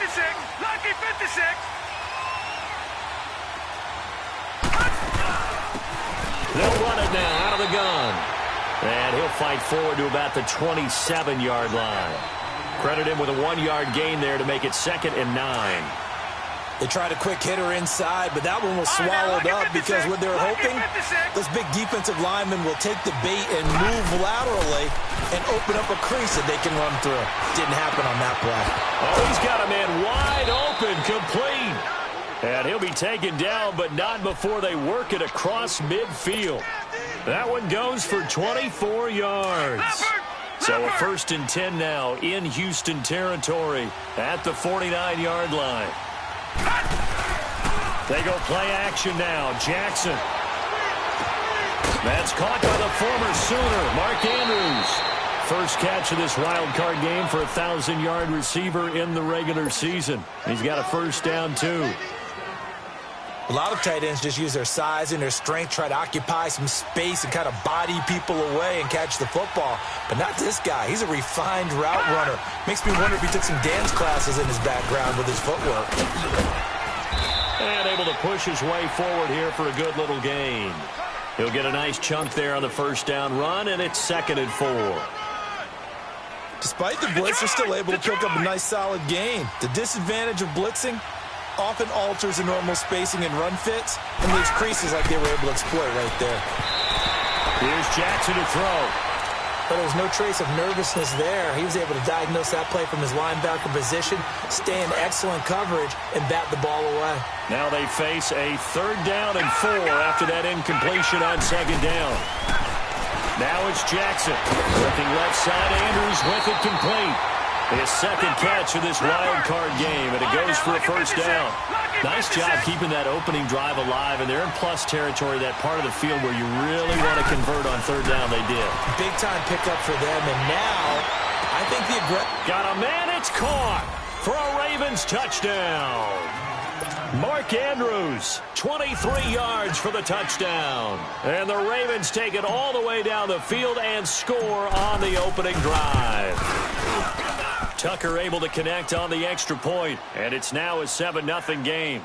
Lucky 56. They'll run it now out of the gun. And he'll fight forward to about the 27-yard line. Credit him with a 1-yard gain there to make it 2nd and 9. They tried a quick hitter inside, but that one was swallowed up because what they're hoping, those big defensive linemen will take the bait and move laterally and open up a crease that they can run through. Didn't happen on that play. Oh, he's got a man wide open, complete. And he'll be taken down, but not before they work it across midfield. That one goes for 24 yards. So a 1st and 10 now in Houston territory at the 49-yard line. They go play action now. Jackson. That's caught by the former Sooner, Mark Andrews. First catch of this wild card game for a 1,000-yard receiver in the regular season. He's got a first down, too. A lot of tight ends just use their size and their strength, try to occupy some space and kind of body people away and catch the football. But not this guy. He's a refined route runner. Makes me wonder if he took some dance classes in his background with his footwork. And able to push his way forward here for a good little gain. He'll get a nice chunk there on the first down run, and it's 2nd and 4. Despite the blitz, they're still able to pick up a nice solid gain. The disadvantage of blitzing often alters the normal spacing and run fits and leaves creases like they were able to exploit right there. Here's Jackson to throw. But there was no trace of nervousness there. He was able to diagnose that play from his linebacker position, stay in excellent coverage, and bat the ball away. Now they face a 3rd down and 4 after that incompletion on 2nd down. Now it's Jackson. Looking left side, Andrews with it complete. His 2nd catch of this wild card game, and it goes for a first down. Nice job keeping that opening drive alive, and they're in plus territory, that part of the field where you really want to convert on 3rd down. They did. Big-time pickup for them, and now I think the got a man, it's caught for a Ravens touchdown. Mark Andrews, 23 yards for the touchdown. And the Ravens take it all the way down the field and score on the opening drive. Tucker able to connect on the extra point, and it's now a 7-0 game.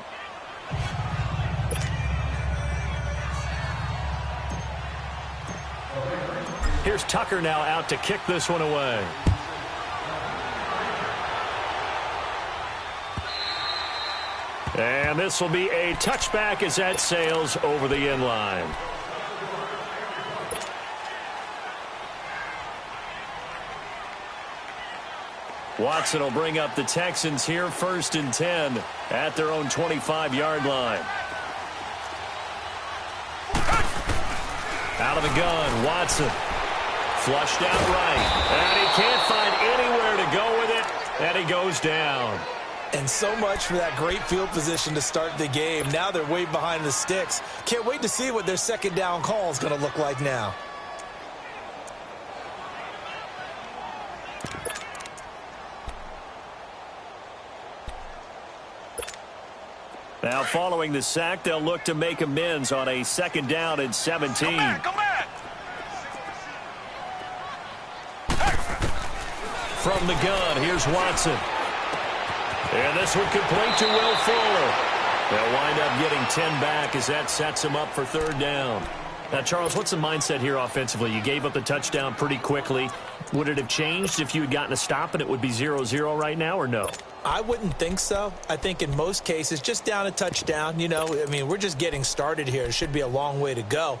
Here's Tucker now out to kick this one away. And this will be a touchback as that sails over the end line. Watson will bring up the Texans here, 1st and 10 at their own 25-yard line. Out of the gun, Watson. Flushed out right. And he can't find anywhere to go with it, and he goes down. And so much for that great field position to start the game. Now they're way behind the sticks. Can't wait to see what their 2nd down call is going to look like now. Now following the sack, they'll look to make amends on a 2nd down and 17. Come back. From the gun, here's Watson. And this one complete to Will Fuller. They'll wind up getting 10 back as that sets them up for 3rd down. Now, Charles, what's the mindset here offensively? You gave up the touchdown pretty quickly. Would it have changed if you had gotten a stop and it would be 0-0 right now, or no? I wouldn't think so. I think in most cases, just down a touchdown, we're just getting started here. It should be a long way to go.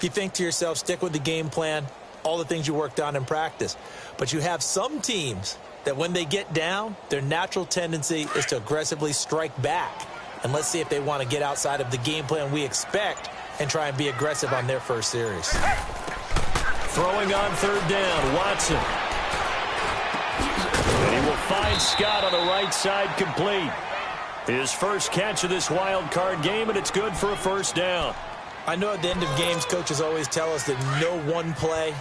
You think to yourself, stick with the game plan, all the things you worked on in practice. But you have some teams that when they get down, their natural tendency is to aggressively strike back. And let's see if they want to get outside of the game plan we expect and try and be aggressive on their first series. Throwing on 3rd down, Watson. And he will find Scott on the right side complete. His first catch of this wild card game, and it's good for a first down. I know at the end of games, coaches always tell us that no one play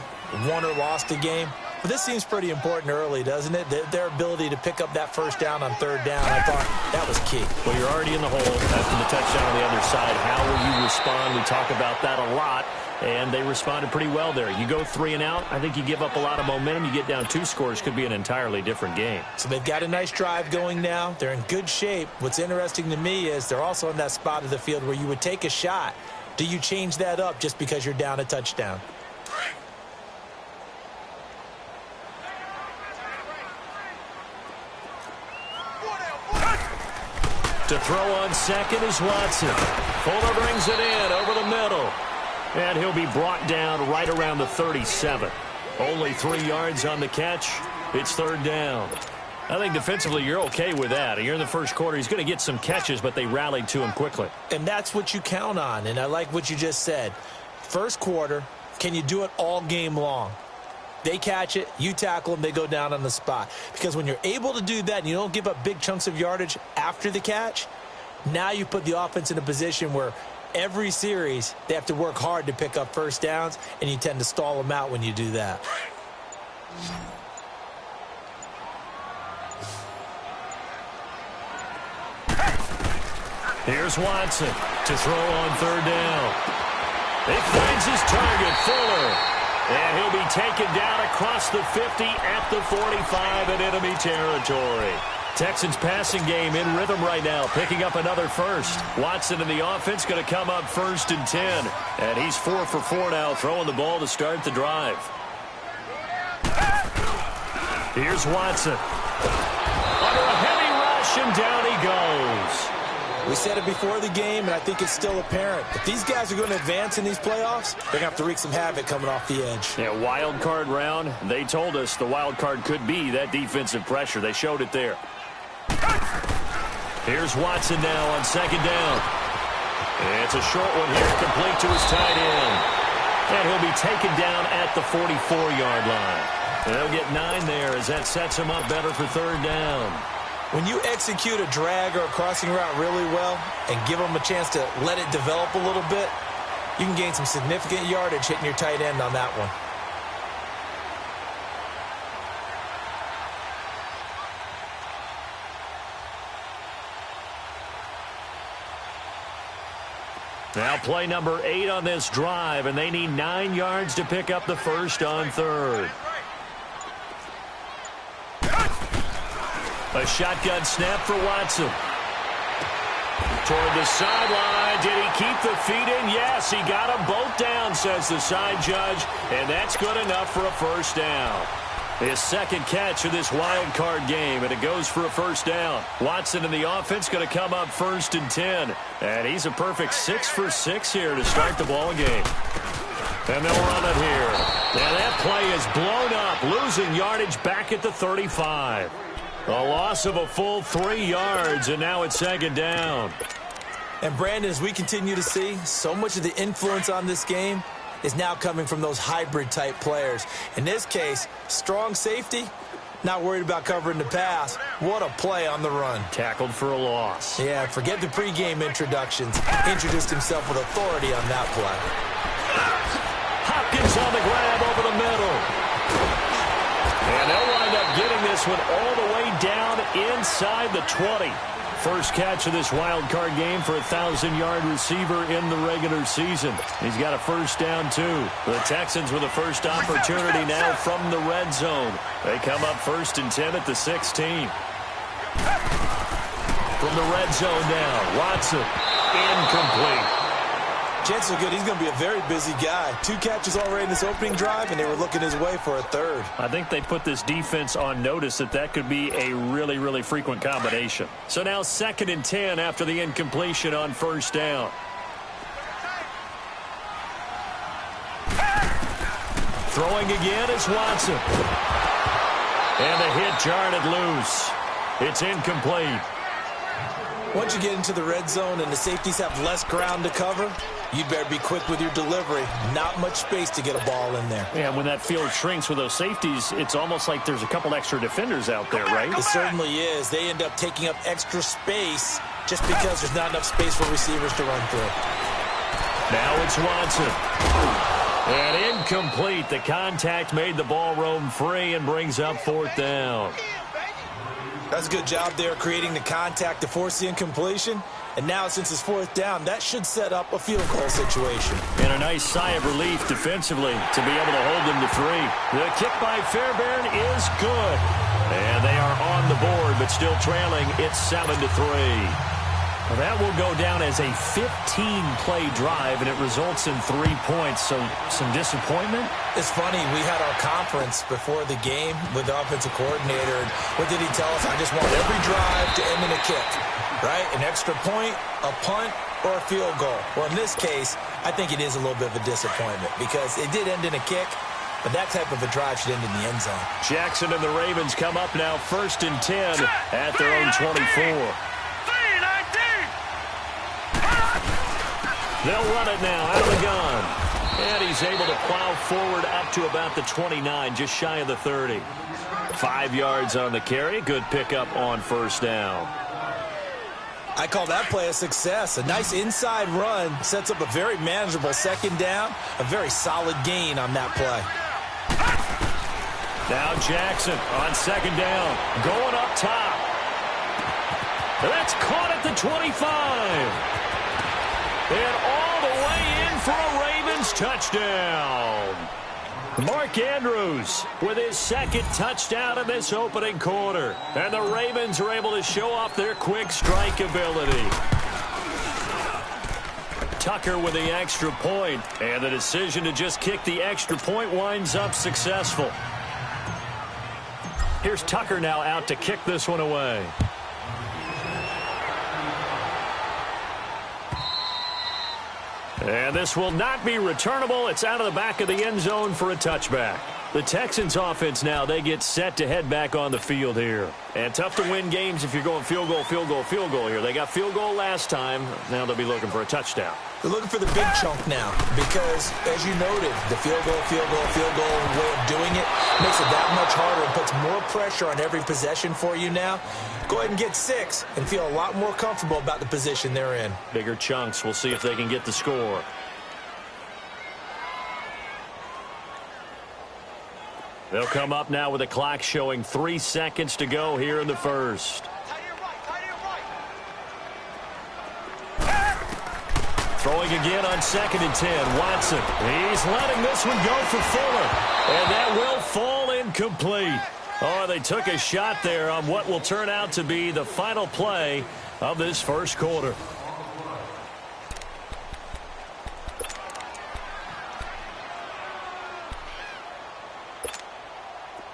won or lost a game. But this seems pretty important early, doesn't it? Their ability to pick up that first down on 3rd down, I thought that was key. Well, you're already in the hole after the touchdown on the other side. How will you respond? We talk about that a lot. and they responded pretty well there. You go 3 and out, I think you give up a lot of momentum. You get down 2 scores, could be an entirely different game. So they've got a nice drive going now. They're in good shape. What's interesting to me is they're also in that spot of the field where you would take a shot. Do you change that up just because you're down a touchdown? To throw on second is Watson. Fuller brings it in over the middle. And he'll be brought down right around the 37. Only 3 yards on the catch. It's 3rd down. I think defensively you're okay with that. Here in the first quarter, he's going to get some catches, but they rallied to him quickly. And that's what you count on, and I like what you just said. First quarter, can you do it all game long? They catch it, you tackle them, they go down on the spot. Because when you're able to do that and you don't give up big chunks of yardage after the catch, now you put the offense in a position where every series they have to work hard to pick up first downs, and you tend to stall them out when you do that. Here's Watson to throw on 3rd down. He finds his target, Fuller. And he'll be taken down across the 50 at the 45 in enemy territory. Texans passing game in rhythm right now, picking up another first. Watson in the offense going to come up 1st and 10. And he's 4 for 4 now, throwing the ball to start the drive. Here's Watson. Under a heavy rush, and down he goes. We said it before the game, and I think it's still apparent. If these guys are going to advance in these playoffs, they're going to have to wreak some havoc coming off the edge. Yeah, wild card round. They told us the wild card could be that defensive pressure. They showed it there. Here's Watson now on 2nd down. It's a short one here, complete to his tight end. And he'll be taken down at the 44-yard line. And they'll get 9 there as that sets him up better for 3rd down. When you execute a drag or a crossing route really well and give them a chance to let it develop a little bit, you can gain some significant yardage hitting your tight end on that one. Now play number 8 on this drive, and they need 9 yards to pick up the first on 3rd. A shotgun snap for Watson. Toward the sideline. Did he keep the feet in? Yes, he got them both down, says the side judge, and that's good enough for a first down. His 2nd catch of this wild card game, and it goes for a first down. Watson in the offense going to come up 1st and 10, and he's a perfect 6 for 6 here to start the ball game. And they'll run it here. And that play is blown up, losing yardage back at the 35. A loss of a full 3 yards, and now it's 2nd down. And, Brandon, as we continue to see, so much of the influence on this game is now coming from those hybrid-type players. In this case, strong safety, not worried about covering the pass. What a play on the run. Tackled for a loss. Yeah, forget the pregame introductions. Introduced himself with authority on that play. Hopkins on the grab over the middle. And they'll wind up getting this one all the way down inside the 20. First catch of this wild card game for a 1,000-yard receiver in the regular season. He's got a first down, too. The Texans with a first opportunity now from the red zone. They come up 1st and 10 at the 16. From the red zone now, Watson, incomplete. Chances are good he's going to be a very busy guy. 2 catches already in this opening drive, and they were looking his way for a 3rd. I think they put this defense on notice that could be a really, really frequent combination. So now 2nd and 10 after the incompletion on first down. Throwing again is Watson. And the hit jarred it loose. It's incomplete. Once you get into the red zone and the safeties have less ground to cover, you'd better be quick with your delivery. Not much space to get a ball in there. Yeah, when that field shrinks with those safeties, it's almost like there's a couple extra defenders out there, right? It certainly is. They end up taking up extra space just because there's not enough space for receivers to run through. Now it's Watson. And incomplete. The contact made the ball roam free and brings up 4th down. That's a good job there creating the contact to force the incompletion. And now, since it's fourth down, that should set up a field goal situation. And a nice sigh of relief defensively to be able to hold them to 3. The kick by Fairbairn is good. And they are on the board, but still trailing. It's 7-3. Well, that will go down as a 15-play drive, and it results in 3 points. So some disappointment? It's funny. We had our conference before the game with the offensive coordinator. And what did he tell us? I just want every drive to end in a kick, right? An extra point, a punt, or a field goal. Well, in this case, I think it is a little bit of a disappointment because it did end in a kick, but that type of a drive should end in the end zone. Jackson and the Ravens come up now 1st and 10 at their own 24. They'll run it now out of the gun. And he's able to plow forward up to about the 29, just shy of the 30. 5 yards on the carry. Good pickup on first down. I call that play a success. A nice inside run sets up a very manageable second down. A very solid gain on that play. Now Jackson on second down. Going up top. That's caught at the 25. And all the way in for a Ravens touchdown. Mark Andrews with his second touchdown in this opening quarter. And the Ravens are able to show off their quick strike ability. Tucker with the extra point. And the decision to just kick the extra point winds up successful. Here's Tucker now out to kick this one away. And this will not be returnable. It's out of the back of the end zone for a touchback. The Texans offense now, they get set to head back on the field here. And tough to win games if you're going field goal, field goal, field goal here. They got field goal last time. Now they'll be looking for a touchdown. They're looking for the big chunk now because, as you noted, the field goal way of doing it makes it that much harder and puts more pressure on every possession for you now. Go ahead and get 6 and feel a lot more comfortable about the position they're in. Bigger chunks. We'll see if they can get the score. They'll come up now with a clock showing 3 seconds to go here in the first. Throwing again on 2nd and 10. Watson. He's letting this one go for Fuller. And that will fall incomplete. Oh, they took a shot there on what will turn out to be the final play of this first quarter.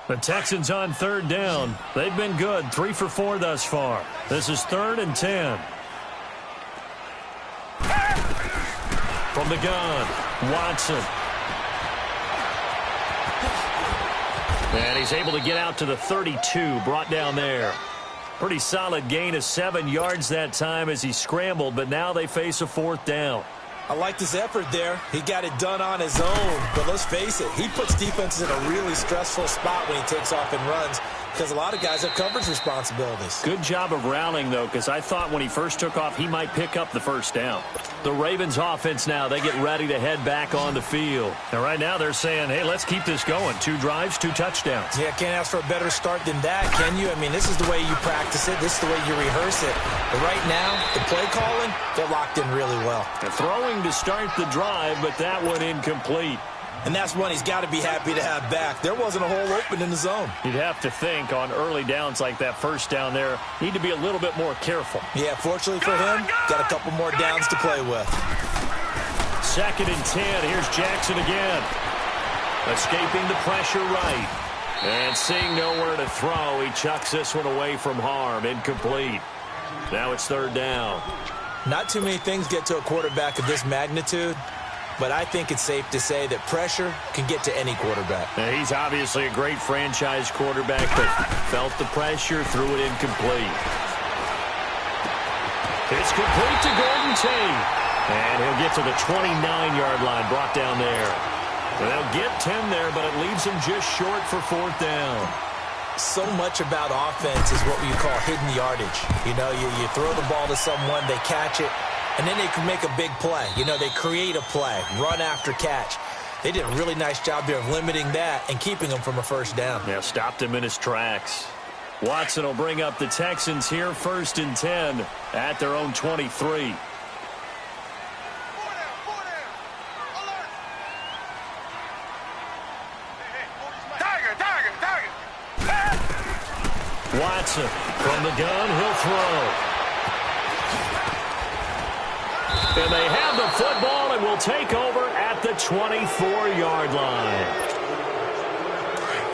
The Texans on 3rd down. They've been good. 3 for 4 thus far. This is 3rd and 10. From the gun, Watson. And he's able to get out to the 32, brought down there. Pretty solid gain of 7 yards that time as he scrambled, but now they face a 4th down. I liked his effort there. He got it done on his own. But let's face it, he puts defenses in a really stressful spot when he takes off and runs because a lot of guys have coverage responsibilities. Good job of rallying, though, because I thought when he first took off, he might pick up the first down. The Ravens offense now, they get ready to head back on the field. And right now they're saying, hey, let's keep this going. 2 drives, 2 touchdowns. Yeah, can't ask for a better start than that, can you? I mean, this is the way you practice it. This is the way you rehearse it. But right now, the play calling, they're locked in really well. And throwing to start the drive, but that one incomplete. And that's one he's got to be happy to have back. There wasn't a hole open in the zone. You'd have to think on early downs like that first down there, need to be a little bit more careful. Yeah, fortunately for him, got a couple more downs to play with. 2nd and 10. Here's Jackson again. Escaping the pressure right. And seeing nowhere to throw, he chucks this one away from harm. Incomplete. Now it's 3rd down. Not too many things get to a quarterback of this magnitude, but I think it's safe to say that pressure can get to any quarterback. Now, he's obviously a great franchise quarterback, but felt the pressure, threw it incomplete. It's complete to Golden Tate. And he'll get to the 29-yard line, brought down there. And they'll get 10 there, but it leaves him just short for 4th down. So much about offense is what you call hidden yardage. You know, you throw the ball to someone, they catch it, and then they can make a big play. You know, they create a play, run after catch. They did a really nice job there of limiting that and keeping him from a first down. Yeah, stopped him in his tracks. Watson will bring up the Texans here, 1st and 10 at their own 23. Watson from the gun, he'll throw. And they have the football and will take over at the 24-yard line.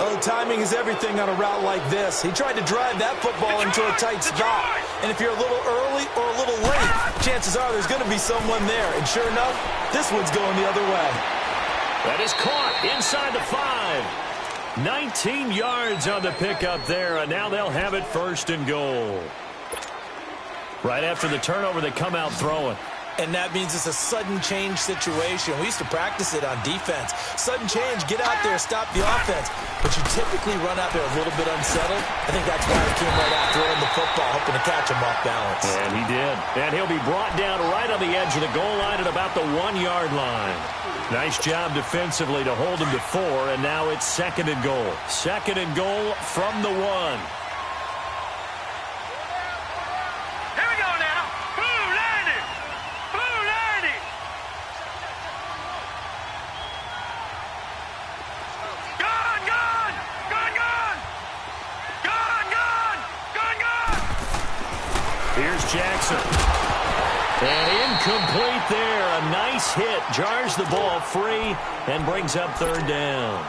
Oh, timing is everything on a route like this. He tried to drive that football into a tight spot. And if you're a little early or a little late, chances are there's going to be someone there. And sure enough, this one's going the other way. That is caught inside the 5. 19 yards on the pickup there, and now they'll have it 1st and goal. Right after the turnover, they come out throwing. And that means it's a sudden change situation. We used to practice it on defense. Sudden change, get out there, stop the offense. But you typically run out there a little bit unsettled. I think that's why he came right out throwing the football, hoping to catch him off balance. And he did. And he'll be brought down right on the edge of the goal line at about the 1-yard line. Nice job defensively to hold him to 4, and now it's 2nd and goal. 2nd and goal from the 1. Here we go now. Blue 90. Blue 90. Gone, gone. Gone, gone. Gone, gone. Gone, gone. Here's Jackson. And incomplete there. A nice hit. Jars the ball free and brings up 3rd down.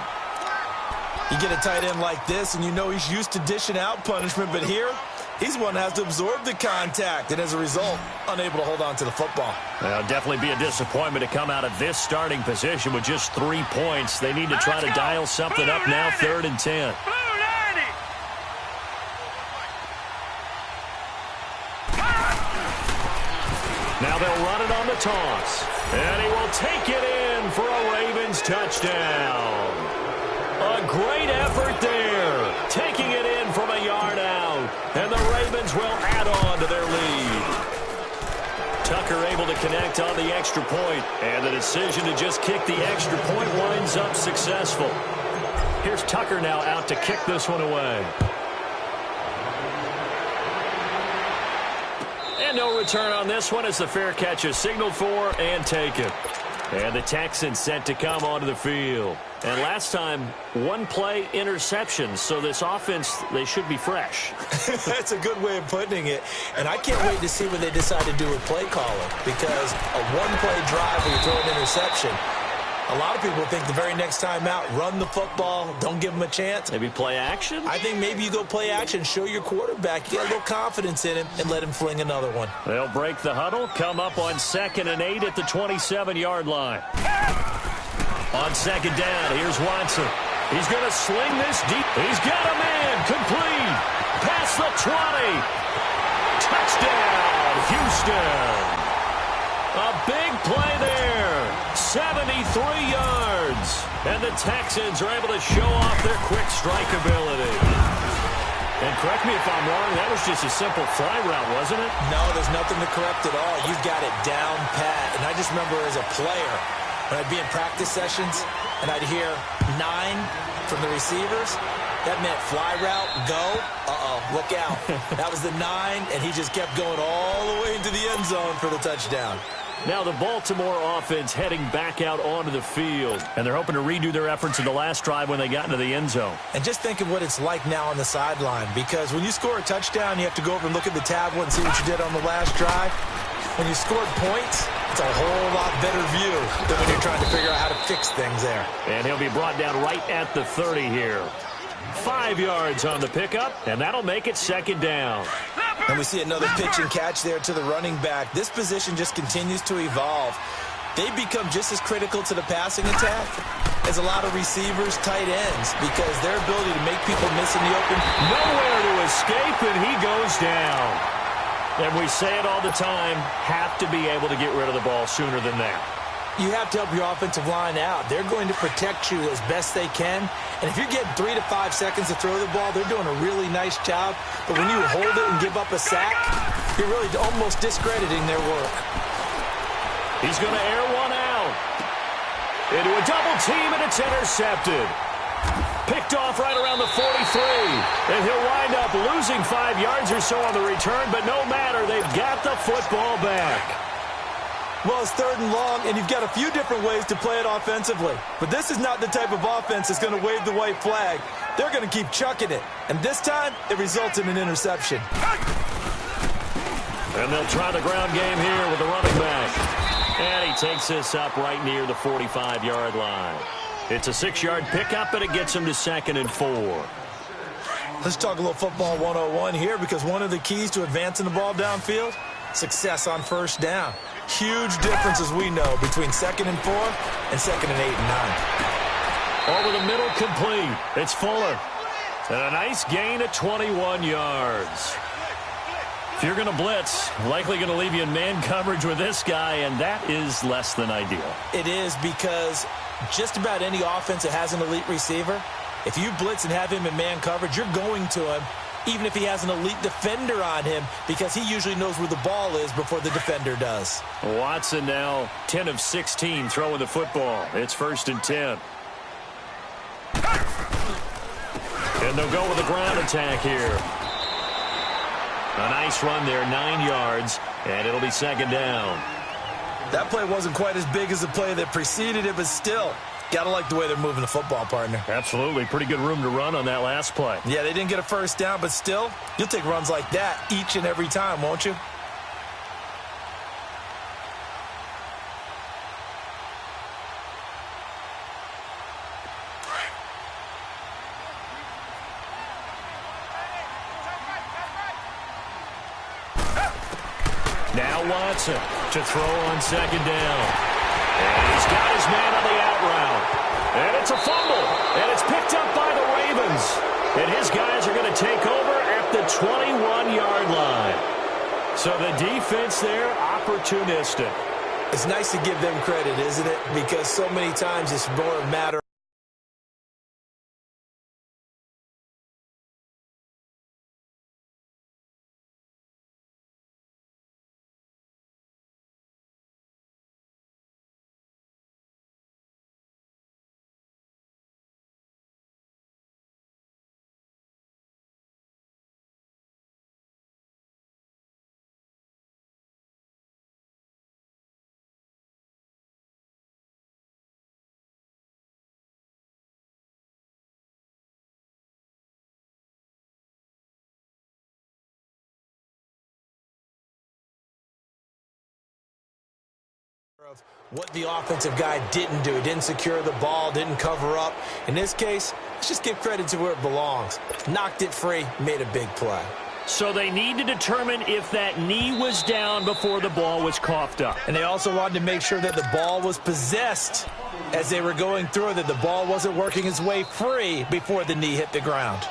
You get a tight end like this, and you know he's used to dishing out punishment. But here, he's one that has to absorb the contact. And as a result, unable to hold on to the football. Well, definitely be a disappointment to come out of this starting position with just 3 points. They need to try to dial something up now, 3rd and 10. Now they'll run it on the toss. And he will take it in for a Ravens touchdown. A great effort there. Taking it in from a yard out. And the Ravens will add on to their lead. Tucker able to connect on the extra point. And the decision to just kick the extra point winds up successful. Here's Tucker now out to kick this one away. And no return on this one as the fair catch is signaled for and taken. And the Texans set to come onto the field. And last time, 1 play interception. So this offense, they should be fresh. That's a good way of putting it. And I can't wait to see what they decide to do with play calling. Because a 1-play drive where you throw an interception, a lot of people think the very next time out, run the football, don't give them a chance. Maybe play action? I think maybe you go play action, show your quarterback, you get a little confidence in him, and let him fling another one. They'll break the huddle, come up on 2nd and 8 at the 27-yard line. On 2nd down, here's Watson. He's going to sling this deep. He's got a man, complete. Past the 20. Touchdown, Houston. A big play there. 73 yards. And the Texans are able to show off their quick strike ability. And correct me if I'm wrong, that was just a simple fly route, wasn't it? No, there's nothing to correct at all. You've got it down pat. And I just remember as a player, when I'd be in practice sessions and I'd hear 9 from the receivers, that meant fly route, go, look out. That was the 9, and he just kept going all the way into the end zone for the touchdown. Now the Baltimore offense heading back out onto the field. And they're hoping to redo their efforts in the last drive when they got into the end zone. And just think of what it's like now on the sideline. Because when you score a touchdown, you have to go over and look at the tablet and see what you did on the last drive. When you scored points, it's a whole lot better view than when you're trying to figure out how to fix things there. And he'll be brought down right at the 30 here. 5 yards on the pickup, and that'll make it 2nd down. And we see another pitch and catch there to the running back. This position just continues to evolve. They become just as critical to the passing attack as a lot of receivers, tight ends, because their ability to make people miss in the open. Nowhere to escape, and he goes down. And we say it all the time, have to be able to get rid of the ball sooner than that. You have to help your offensive line out. They're going to protect you as best they can. And if you're getting 3 to 5 seconds to throw the ball, they're doing a really nice job. But when you hold it and give up a sack, you're really almost discrediting their work. He's going to air one out. Into a double team, and it's intercepted. picked off right around the 43. And he'll wind up losing 5 yards or so on the return, but no matter, they've got the football back. Well, it's 3rd and long, and you've got a few different ways to play it offensively. But this is not the type of offense that's going to wave the white flag. They're going to keep chucking it. And this time, it results in an interception. And they'll try the ground game here with the running back. And he takes this up right near the 45-yard line. It's a 6-yard pickup, and it gets him to 2nd and 4. Let's talk a little football 101 here, because one of the keys to advancing the ball downfield, success on 1st down. Huge difference, as we know, between 2nd and 4 and 2nd and 8 and 9. Over the middle, complete. It's Fuller. And a nice gain of 21 yards. If you're going to blitz, likely going to leave you in man coverage with this guy, and that is less than ideal. It is, because just about any offense that has an elite receiver, if you blitz and have him in man coverage, you're going to him, even if he has an elite defender on him, because he usually knows where the ball is before the defender does. Watson now 10 of 16 throwing the football. It's 1st and 10. And they'll go with a ground attack here. A nice run there, 9 yards, and it'll be 2nd down. That play wasn't quite as big as the play that preceded it, but still, got to like the way they're moving the football, partner. Absolutely. Pretty good room to run on that last play. Yeah, they didn't get a 1st down, but still, you'll take runs like that each and every time, won't you? Now Watson to throw on 2nd down. And he's got his man on the out route. And it's a fumble. And it's picked up by the Ravens. And his guys are going to take over at the 21-yard line. So the defense there, opportunistic. It's nice to give them credit, isn't it? Because so many times it's more a matter of what the offensive guy didn't do. Didn't secure the ball, didn't cover up. In this case, let's just give credit to where it belongs. Knocked it free, made a big play. So they need to determine if that knee was down before the ball was coughed up. And they also wanted to make sure that the ball was possessed as they were going through it, that the ball wasn't working its way free before the knee hit the ground.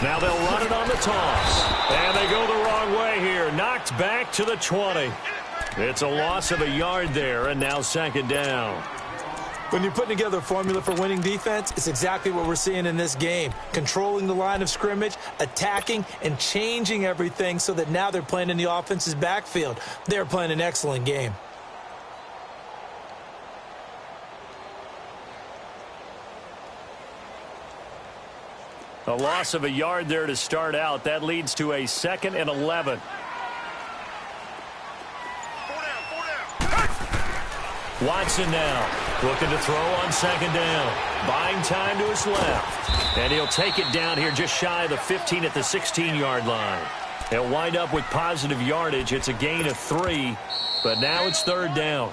Now they'll run it on the toss. And they go the wrong way here. Knocked back to the 20. It's a loss of a yard there, and now 2nd down. When you're putting together a formula for winning defense, it's exactly what we're seeing in this game. Controlling the line of scrimmage, attacking, and changing everything so that now they're playing in the offense's backfield. They're playing an excellent game. A loss of a yard there to start out. That leads to a 2nd and 11. Watson now looking to throw on 2nd down. Buying time to his left. And he'll take it down here just shy of the 15 at the 16-yard line. He'll wind up with positive yardage. It's a gain of 3, but now it's 3rd down.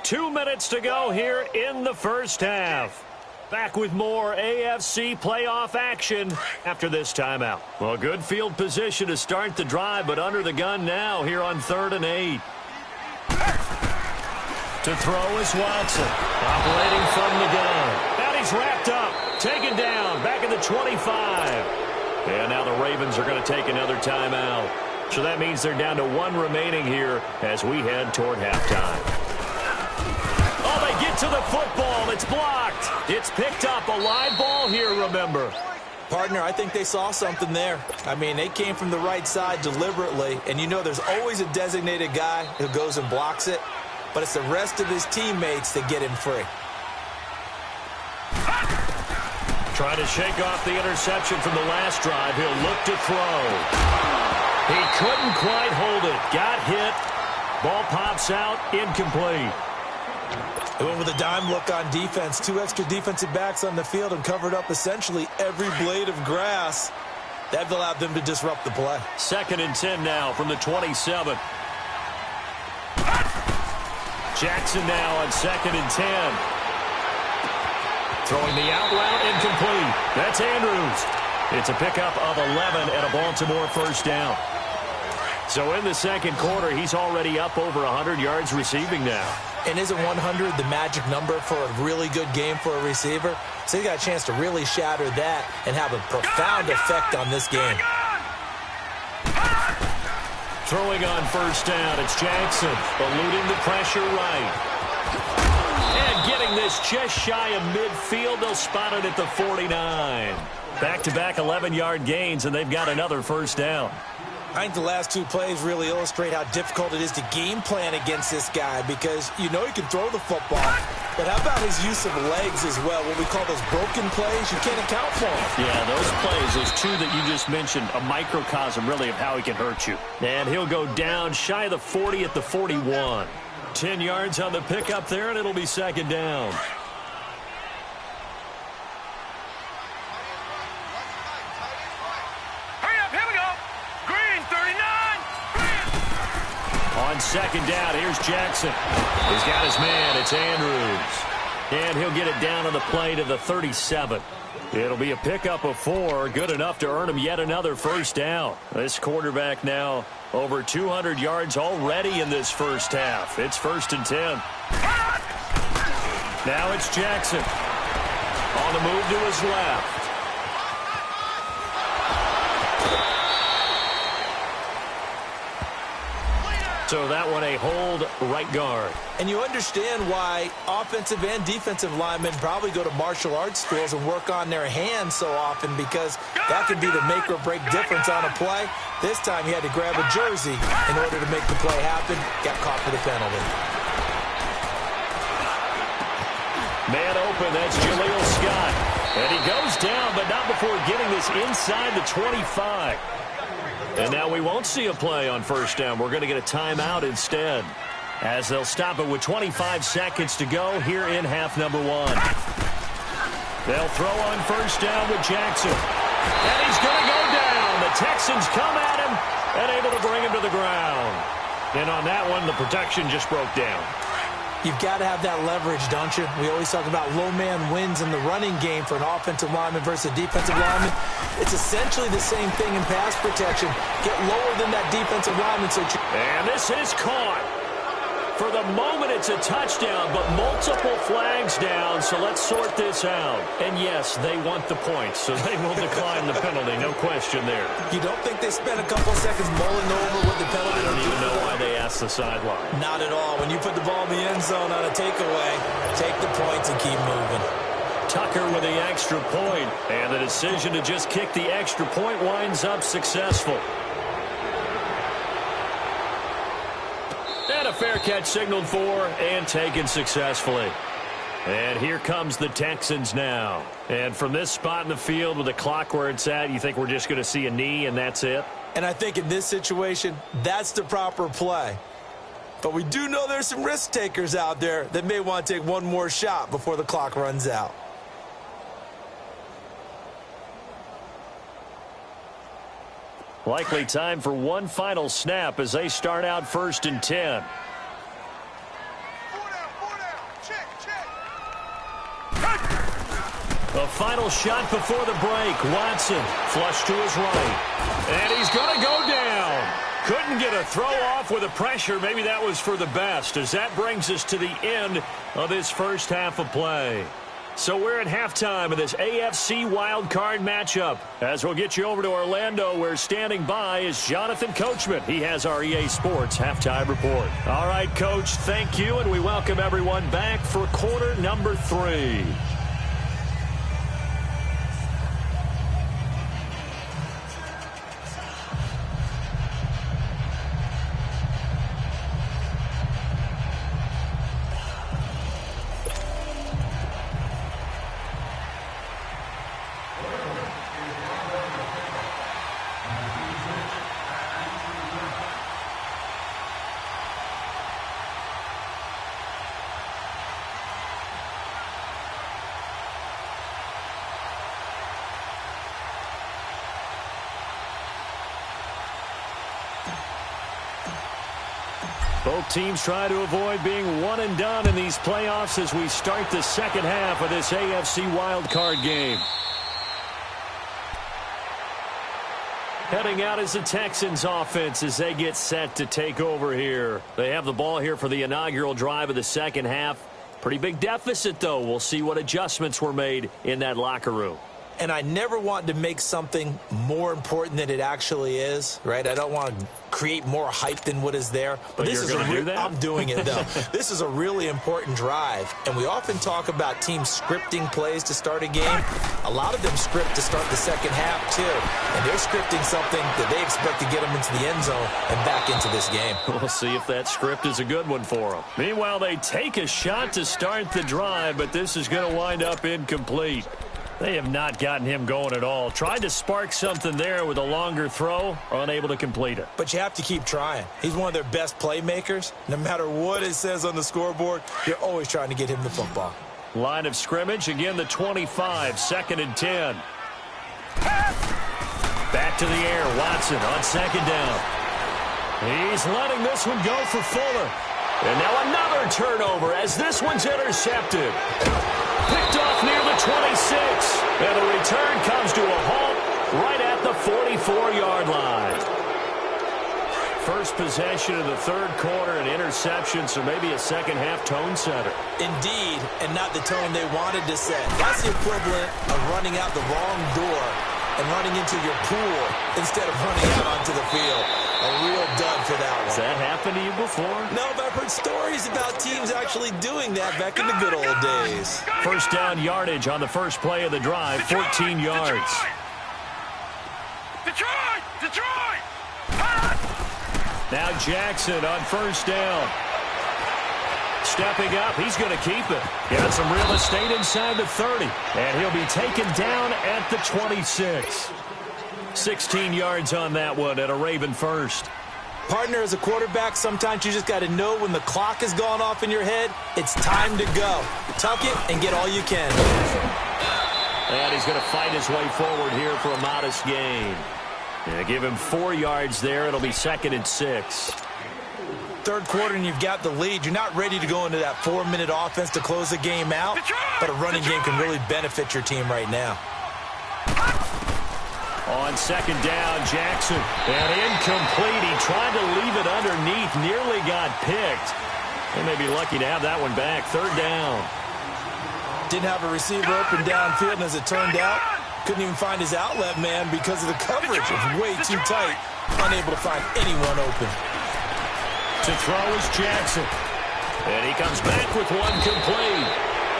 2 minutes to go here in the first half. Back with more AFC playoff action after this timeout. Well, good field position to start the drive, but under the gun now here on 3rd and 8. To throw is Watson, operating from the gun. Now he's wrapped up, taken down, back at the 25. And now the Ravens are going to take another timeout. So that means they're down to 1 remaining here as we head toward halftime. Oh, they get to the football. It's blocked. It's picked up. A live ball here, remember. Partner, I think they saw something there. I mean, they came from the right side deliberately, and you know there's always a designated guy who goes and blocks it, but it's the rest of his teammates that get him free. Trying to shake off the interception from the last drive. He'll look to throw. He couldn't quite hold it. Got hit. Ball pops out. Incomplete. They went with a dime look on defense. 2 extra defensive backs on the field and covered up essentially every blade of grass. That allowed them to disrupt the play. 2nd and 10 now from the 27. Jackson now on 2nd and 10. Throwing the out route, incomplete. That's Andrews. It's a pickup of 11 and a Baltimore first down. So in the second quarter, he's already up over 100 yards receiving now. And isn't 100 the magic number for a really good game for a receiver? So he got a chance to really shatter that and have a profound effect on this game. Throwing on first down, it's Jackson, eluding the pressure right. And getting this just shy of midfield, they'll spot it at the 49. Back-to-back 11-yard gains, and they've got another first down. I think the last 2 plays really illustrate how difficult it is to game plan against this guy because you know he can throw the football, but how about his use of legs as well? What we call those broken plays, you can't account for them. Yeah, those plays, those 2 that you just mentioned, a microcosm really of how he can hurt you. And he'll go down shy of the 40 at the 41. 10 yards on the pickup there, and it'll be 2nd down. On 2nd down, here's Jackson. He's got his man. It's Andrews. And he'll get it down on the play to the 37. It'll be a pickup of 4. Good enough to earn him yet another first down. This quarterback now over 200 yards already in this first half. It's 1st and 10. Now it's Jackson. On the move to his left. So that one a hold right guard. And you understand why offensive and defensive linemen probably go to martial arts schools and work on their hands so often because that can be the make or break difference on a play. This time he had to grab a jersey in order to make the play happen. Got caught for the penalty. Man open, that's Jaleel Scott. And he goes down, but not before getting this inside the 25. And now we won't see a play on first down. We're going to get a timeout instead, as they'll stop it with 25 seconds to go here in half number 1. They'll throw on first down with Jackson. And he's going to go down. The Texans come at him and able to bring him to the ground. And on that one, the protection just broke down. You've got to have that leverage, don't you? We always talk about low man wins in the running game for an offensive lineman versus a defensive lineman. It's essentially the same thing in pass protection. Get lower than that defensive lineman. And this is caught. For the moment, it's a touchdown, but multiple flags down, so let's sort this out. And yes, they want the points, so they will decline the penalty, no question there. You don't think they spent a couple seconds mulling over what the penalty? I don't even know why they asked the sideline. Not at all. When you put the ball in the end zone on a takeaway, take the points and keep moving. Tucker with the extra point, and the decision to just kick the extra point winds up successful. And a fair catch signaled for and taken successfully. And here comes the Texans now. And from this spot in the field with the clock where it's at, you think we're just going to see a knee and that's it? And I think in this situation, that's the proper play. But we do know there's some risk takers out there that may want to take one more shot before the clock runs out. Likely time for one final snap as they start out 1st and 10. A final shot before the break. Watson flush to his right. And he's going to go down. Couldn't get a throw off with the pressure. Maybe that was for the best as that brings us to the end of this first half of play. So we're at halftime of this AFC wildcard matchup. As we'll get you over to Orlando, where standing by is Jonathan Coachman. He has our EA Sports halftime report. All right, Coach, thank you, and we welcome everyone back for quarter number 3. Both teams try to avoid being one and done in these playoffs as we start the second half of this AFC wildcard game. Heading out is the Texans offense as they get set to take over here. They have the ball here for the inaugural drive of the second half. Pretty big deficit, though. We'll see what adjustments were made in that locker room. And I never want to make something more important than it actually is, right? I don't want to create more hype than what is there. But this is I'm doing it, though. This is a really important drive. And we often talk about teams scripting plays to start a game. A lot of them script to start the second half, too. And they're scripting something that they expect to get them into the end zone and back into this game. We'll see if that script is a good one for them. Meanwhile, they take a shot to start the drive, but this is going to wind up incomplete. They have not gotten him going at all. Tried to spark something there with a longer throw, unable to complete it. But you have to keep trying. He's one of their best playmakers. No matter what it says on the scoreboard, you're always trying to get him the football. Line of scrimmage, again the 25, 2nd and 10. Back to the air, Watson on 2nd down. He's letting this one go for Fuller. And now another turnover as this one's intercepted. Picked off near the 26. And the return comes to a halt right at the 44-yard line. First possession of the third quarter, an interception, so maybe a second-half tone setter. Indeed, and not the tone they wanted to set. That's the equivalent of running out the wrong door and running into your pool instead of running out onto the field. A real dud for that one. Has that happened to you before? No, but I've heard stories about teams actually doing that back in the good old days. First down yardage on the first play of the drive, 14 yards. Detroit! Detroit! Now Jackson on first down. Stepping up, he's going to keep it. Got some real estate inside the 30. And he'll be taken down at the 26. 16 yards on that one at a Raven first. Partner, as a quarterback, sometimes you just got to know when the clock has gone off in your head, it's time to go. Tuck it and get all you can. And he's going to fight his way forward here for a modest gain. And give him 4 yards there. It'll be 2nd and 6. Third quarter and you've got the lead. You're not ready to go into that 4-minute offense to close the game out, but a running game can really benefit your team right now. On 2nd down, Jackson. And incomplete. He tried to leave it underneath. Nearly got picked. They may be lucky to have that one back. 3rd down. Didn't have a receiver open downfield, and as it turned out, couldn't even find his outlet man because of the coverage. It was way too tight. Unable to find anyone open. To throw is Jackson. And he comes back with one complete.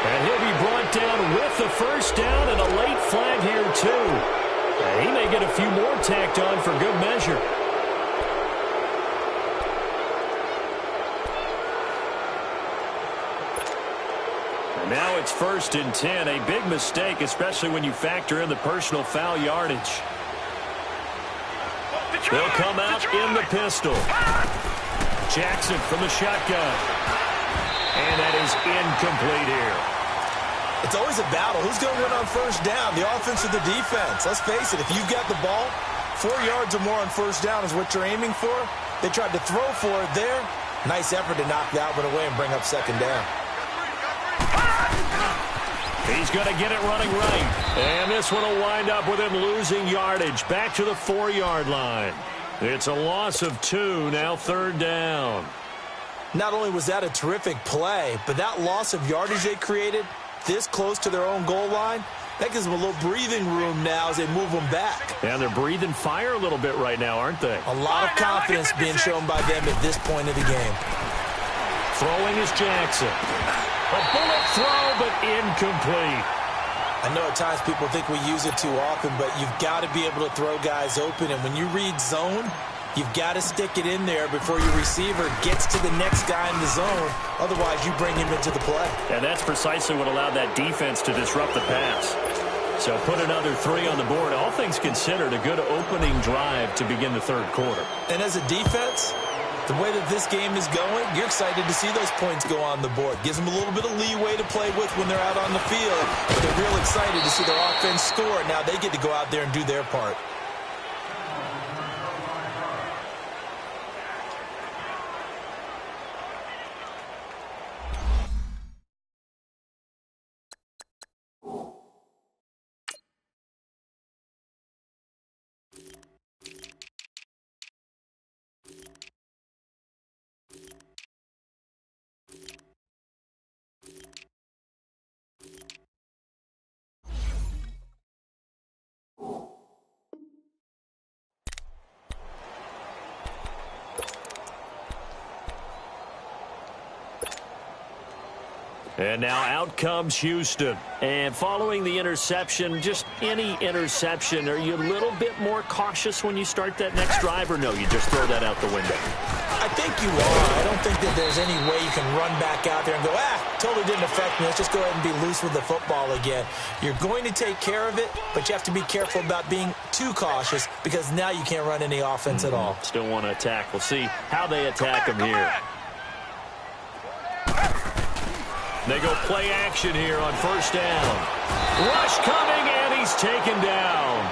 And he'll be brought down with the first down and a late flag here, too. And he may get a few more tacked on for good measure. And now it's 1st and 10. A big mistake, especially when you factor in the personal foul yardage. They'll come out in the pistol. Jackson from the shotgun. And that is incomplete here. It's always a battle. Who's going to win on first down, the offense or the defense? Let's face it, if you've got the ball, 4 yards or more on first down is what you're aiming for. They tried to throw for it there. Nice effort to knock that one away and bring up 2nd down. He's going to get it running right. And this one will wind up with him losing yardage. Back to the 4-yard line. It's a loss of 2, now 3rd down. Not only was that a terrific play, but that loss of yardage they created this close to their own goal line, that gives them a little breathing room now as they move them back. And they're breathing fire a little bit right now, aren't they? A lot of confidence being shown by them at this point of the game. Throwing is Jackson. A bullet throw, but incomplete. I know at times people think we use it too often, but you've got to be able to throw guys open. And when you read zone, you've got to stick it in there before your receiver gets to the next guy in the zone. Otherwise, you bring him into the play. And that's precisely what allowed that defense to disrupt the pass. So put another 3 on the board. All things considered, a good opening drive to begin the third quarter. And as a defense, the way that this game is going, you're excited to see those points go on the board. Gives them a little bit of leeway to play with when they're out on the field. But they're real excited to see their offense score. Now they get to go out there and do their part. And now out comes Houston. And following the interception, just any interception, are you a little bit more cautious when you start that next drive, or no, you just throw that out the window? I think you are. I don't think that there's any way you can run back out there and go, totally didn't affect me. Let's just go ahead and be loose with the football again. You're going to take care of it, but you have to be careful about being too cautious because now you can't run any offense at all. Still want to attack. We'll see how they attack them here. They go play action here on first down. Rush coming, and he's taken down.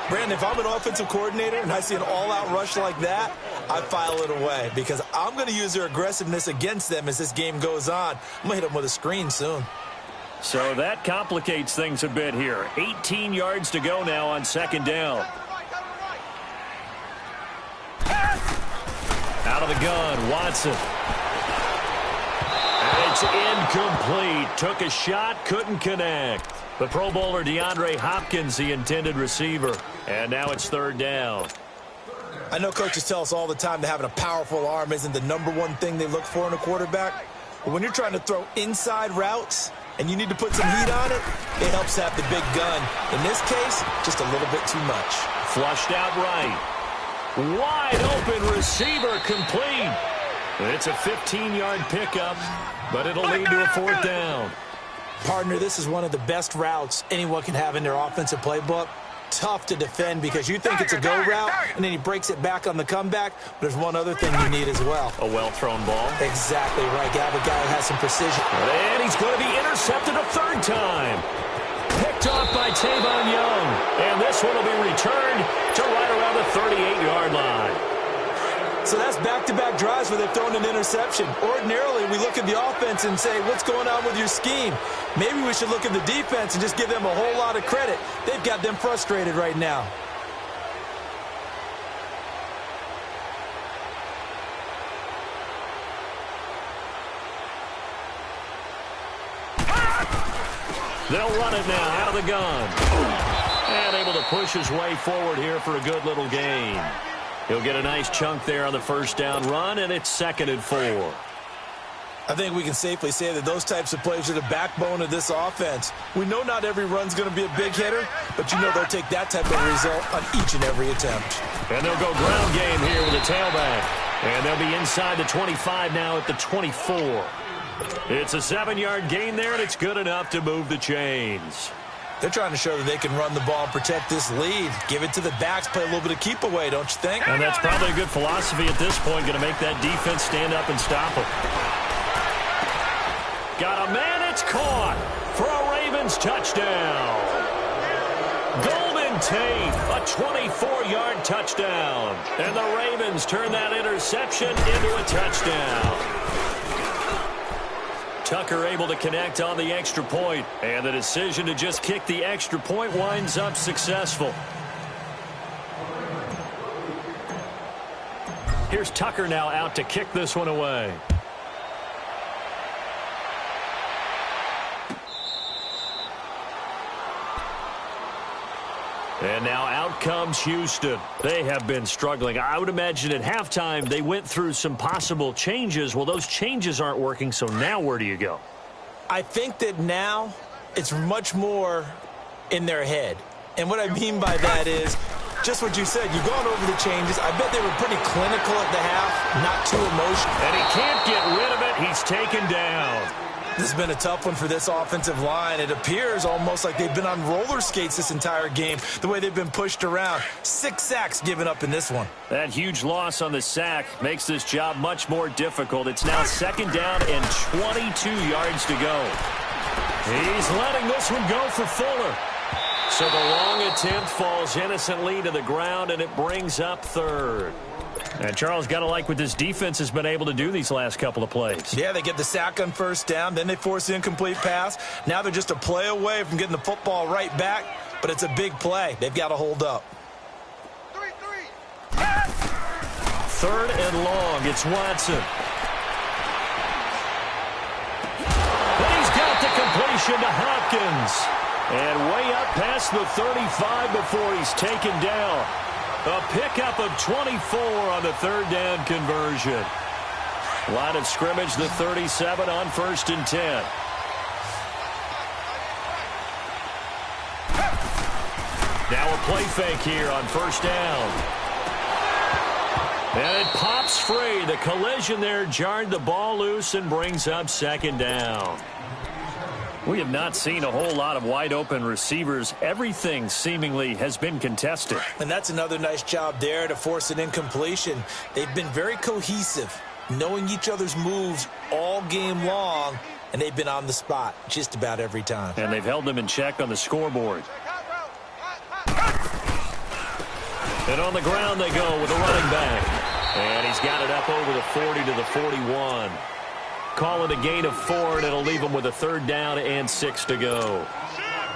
Brandon, if I'm an offensive coordinator and I see an all-out rush like that, I file it away because I'm going to use their aggressiveness against them as this game goes on. I'm going to hit them with a screen soon. So that complicates things a bit here. 18 yards to go now on second down. Out of the gun, Watson. It's incomplete. Took a shot, couldn't connect. The Pro Bowler DeAndre Hopkins, the intended receiver. And now it's third down. I know coaches tell us all the time that having a powerful arm isn't the number one thing they look for in a quarterback. But when you're trying to throw inside routes and you need to put some heat on it, it helps to have the big gun. In this case, just a little bit too much. Flushed out right. Wide open receiver complete. It's a 15-yard pickup, but it'll lead to a fourth down. Partner, this is one of the best routes anyone can have in their offensive playbook. Tough to defend because you think it's a go route, and then he breaks it back on the comeback. But there's one other thing you need as well. A well-thrown ball. Exactly right. Got a guy who has some precision. And he's going to be intercepted a third time. Picked off by Tavon Young. And this one will be returned to right around the 38-yard line. So that's back-to-back drives where they've thrown an interception. Ordinarily, we look at the offense and say, what's going on with your scheme? Maybe we should look at the defense and just give them a whole lot of credit. They've got them frustrated right now. They'll run it now out of the gun. And able to push his way forward here for a good little gain. He'll get a nice chunk there on the first down run, and it's 2nd and 4. I think we can safely say that those types of plays are the backbone of this offense. We know not every run's going to be a big hitter, but you know they'll take that type of result on each and every attempt. And they'll go ground game here with a tailback. And they'll be inside the 25 now at the 24. It's a 7-yard gain there, and it's good enough to move the chains. They're trying to show that they can run the ball and protect this lead. Give it to the backs, play a little bit of keep away, don't you think? And that's probably a good philosophy at this point, going to make that defense stand up and stop them. Got a man, it's caught for a Ravens touchdown. Golden Tate, a 24-yard touchdown. And the Ravens turn that interception into a touchdown. Tucker able to connect on the extra point, and the decision to just kick the extra point winds up successful. Here's Tucker now out to kick this one away. And now out comes Houston. They have been struggling. I would imagine at halftime they went through some possible changes. Well, those changes aren't working, so now where do you go? I think that now it's much more in their head. And what I mean by that is just what you said. You've gone over the changes. I bet they were pretty clinical at the half, not too emotional. And he can't get rid of it. He's taken down. This has been a tough one for this offensive line. It appears almost like they've been on roller skates this entire game, the way they've been pushed around. 6 sacks given up in this one. That huge loss on the sack makes this job much more difficult. It's now 2nd down and 22 yards to go. He's letting this one go for Fuller. So the long attempt falls innocently to the ground, and it brings up 3rd. And Charles, got to like what this defense has been able to do these last couple of plays. Yeah, they get the sack on 1st down, then they force the incomplete pass. Now they're just a play away from getting the football right back, but it's a big play. They've got to hold up. 3rd and long. It's Watson. But he's got the completion to Hopkins. And way up past the 35 before he's taken down. A pickup of 24 on the 3rd down conversion. Line of scrimmage, the 37 on 1st and 10. Now a play fake here on 1st down. And it pops free. The collision there jarred the ball loose and brings up 2nd down. We have not seen a whole lot of wide-open receivers. Everything seemingly has been contested. And that's another nice job there to force an incompletion. They've been very cohesive, knowing each other's moves all game long, and they've been on the spot just about every time. And they've held them in check on the scoreboard. And on the ground they go with a running back. And he's got it up over the 40 to the 41. Call it a gain of 4, and it'll leave him with a 3rd down and 6 to go.